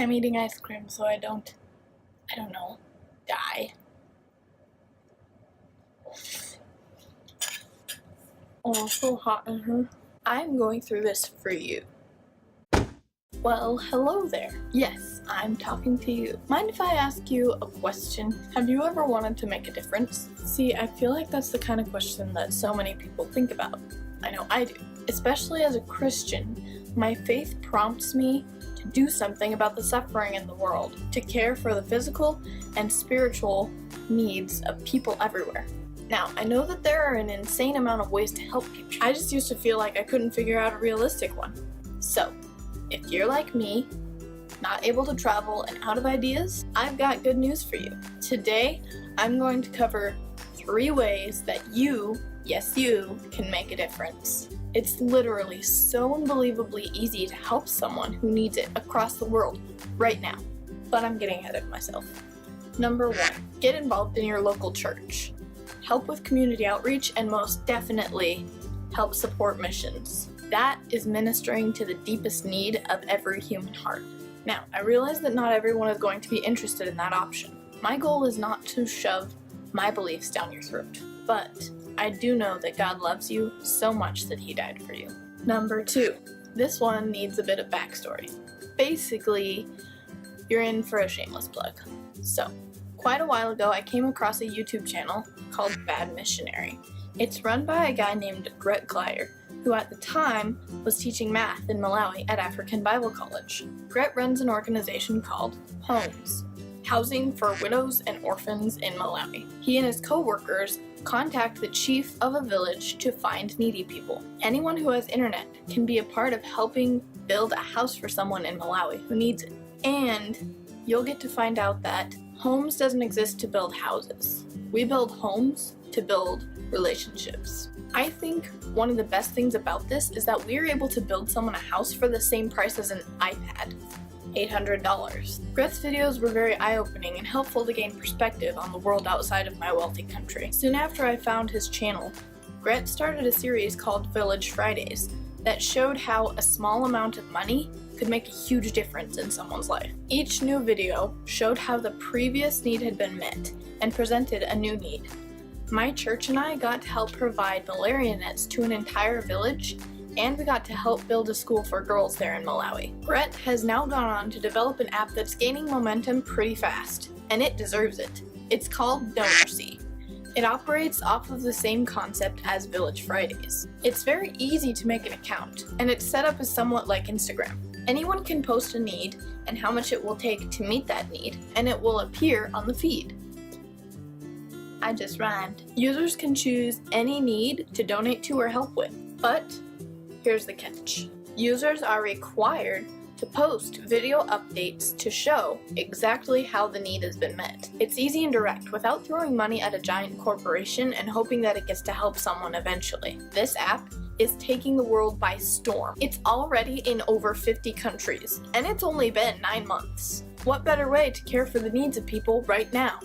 I'm eating ice cream so I don't know, die. Oh, so hot in here. I'm going through this for you. Well, hello there. Yes, I'm talking to you. Mind if I ask you a question? Have you ever wanted to make a difference? See, I feel like that's the kind of question that so many people think about. I know I do. Especially as a Christian, my faith prompts me to do something about the suffering in the world, to care for the physical and spiritual needs of people everywhere. Now, I know that there are an insane amount of ways to help people. I just used to feel like I couldn't figure out a realistic one. So, if you're like me, not able to travel and out of ideas, I've got good news for you. Today, I'm going to cover 3 ways that you, yes you, can make a difference. It's literally so unbelievably easy to help someone who needs it across the world right now. But I'm getting ahead of myself. Number 1, get involved in your local church. Help with community outreach and most definitely help support missions. That is ministering to the deepest need of every human heart. Now, I realize that not everyone is going to be interested in that option. My goal is not to shove my beliefs down your throat, but I do know that God loves you so much that He died for you. Number 2, this one needs a bit of backstory. Basically, you're in for a shameless plug. So, quite a while ago, I came across a YouTube channel called Bad Missionary. It's run by a guy named Gret, Glyer, who at the time was teaching math in Malawi at African Bible College. Gret runs an organization called HOMES, Housing for Widows and Orphans in Malawi. He and his co-workers contact the chief of a village to find needy people. Anyone who has internet can be a part of helping build a house for someone in Malawi who needs it. And you'll get to find out that HOMES doesn't exist to build houses. We build homes to build relationships. I think one of the best things about this is that we're able to build someone a house for the same price as an iPad. $800. Gret's videos were very eye-opening and helpful to gain perspective on the world outside of my wealthy country. Soon after I found his channel, Gret started a series called Village Fridays that showed how a small amount of money could make a huge difference in someone's life. Each new video showed how the previous need had been met and presented a new need. My church and I got to help provide malaria nets to an entire village, and we got to help build a school for girls there in Malawi. Gret has now gone on to develop an app that's gaining momentum pretty fast, and it deserves it. It's called DonorSee. It operates off of the same concept as Village Fridays. It's very easy to make an account, and it's set up as somewhat like Instagram. Anyone can post a need and how much it will take to meet that need, and it will appear on the feed. I just rhymed. Users can choose any need to donate to or help with, but here's the catch. Users are required to post video updates to show exactly how the need has been met. It's easy and direct without throwing money at a giant corporation and hoping that it gets to help someone eventually. This app is taking the world by storm. It's already in over 50 countries, and it's only been 9 months. What better way to care for the needs of people right now?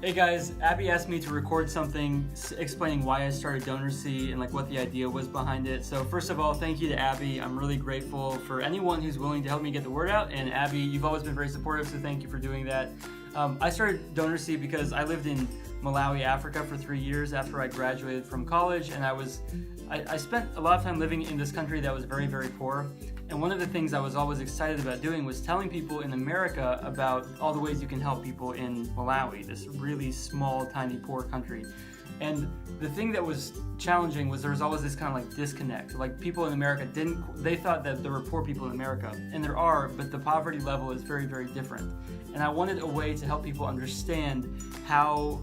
Hey guys, Abby asked me to record something explaining why I started DonorSee and what the idea was behind it. So first of all, thank you to Abby. I'm really grateful for anyone who's willing to help me get the word out. And Abby, you've always been very supportive, so thank you for doing that. I started DonorSee because I lived in Malawi, Africa for 3 years after I graduated from college, and I spent a lot of time living in this country that was very, very poor. And one of the things I was always excited about doing was telling people in America about all the ways you can help people in Malawi, this really small, tiny, poor country. And the thing that was challenging was there was always this kind of disconnect. People in America they thought that there were poor people in America, and there are, but the poverty level is very, very different. And I wanted a way to help people understand how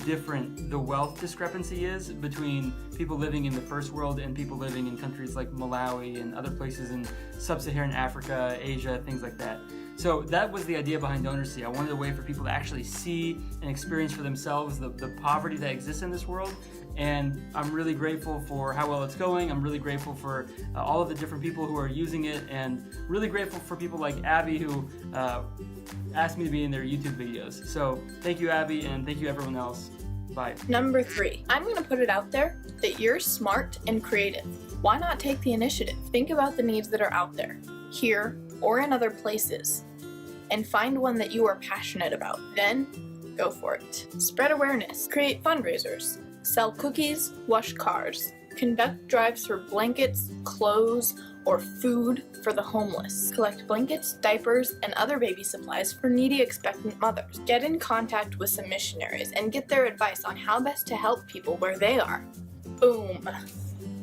different the wealth discrepancy is between people living in the first world and people living in countries like Malawi and other places in sub-Saharan Africa, Asia, things like that. So that was the idea behind DonorSee. I wanted a way for people to actually see and experience for themselves the poverty that exists in this world. And I'm really grateful for how well it's going. I'm really grateful for all of the different people who are using it, and really grateful for people like Abby who asked me to be in their YouTube videos. So thank you, Abby, and thank you everyone else. Bye. Number 3, I'm going to put it out there that you're smart and creative. Why not take the initiative? Think about the needs that are out there, here or in other places. and find one that you are passionate about. Then, go for it. Spread awareness. Create fundraisers. Sell cookies. Wash cars. Conduct drives for blankets, clothes, or food for the homeless. Collect blankets, diapers, and other baby supplies for needy expectant mothers. Get in contact with some missionaries and get their advice on how best to help people where they are. Boom.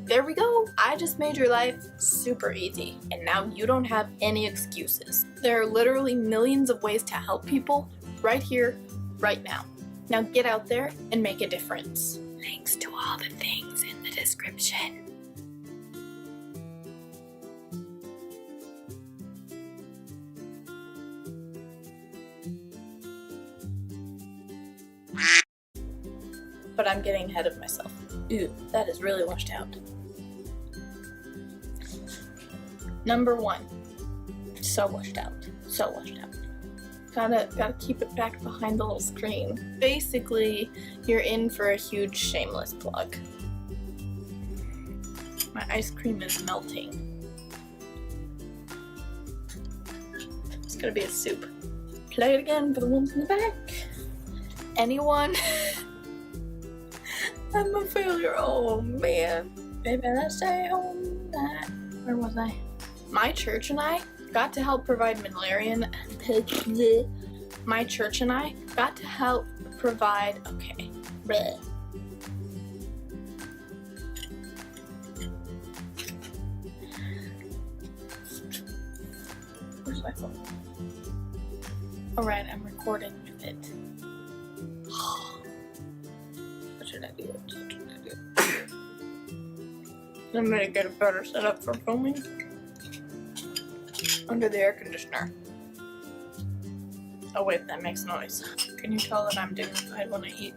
There we go. I just made your life super easy, and now you don't have any excuses. There are literally millions of ways to help people right here, right now. Now get out there and make a difference. Links to all the things in the description. But I'm getting ahead of myself. Ew, that is really washed out. Number 1. So washed out. So washed out. Gotta keep it back behind the little screen. Basically, you're in for a huge shameless plug. My ice cream is melting. It's gonna be a soup. Play it again for the ones in the back. Anyone? I'm a failure. Oh man. Baby, let's stay home tonight. Where was I? My church and I got to help provide My church and I got to help provide. Okay. Bleh. Where's my phone? Alright, I'm recording with it. What should I do? I'm gonna get a better setup for filming under the air conditioner. Oh wait, that makes noise. Can you tell that I'm dignified when I eat?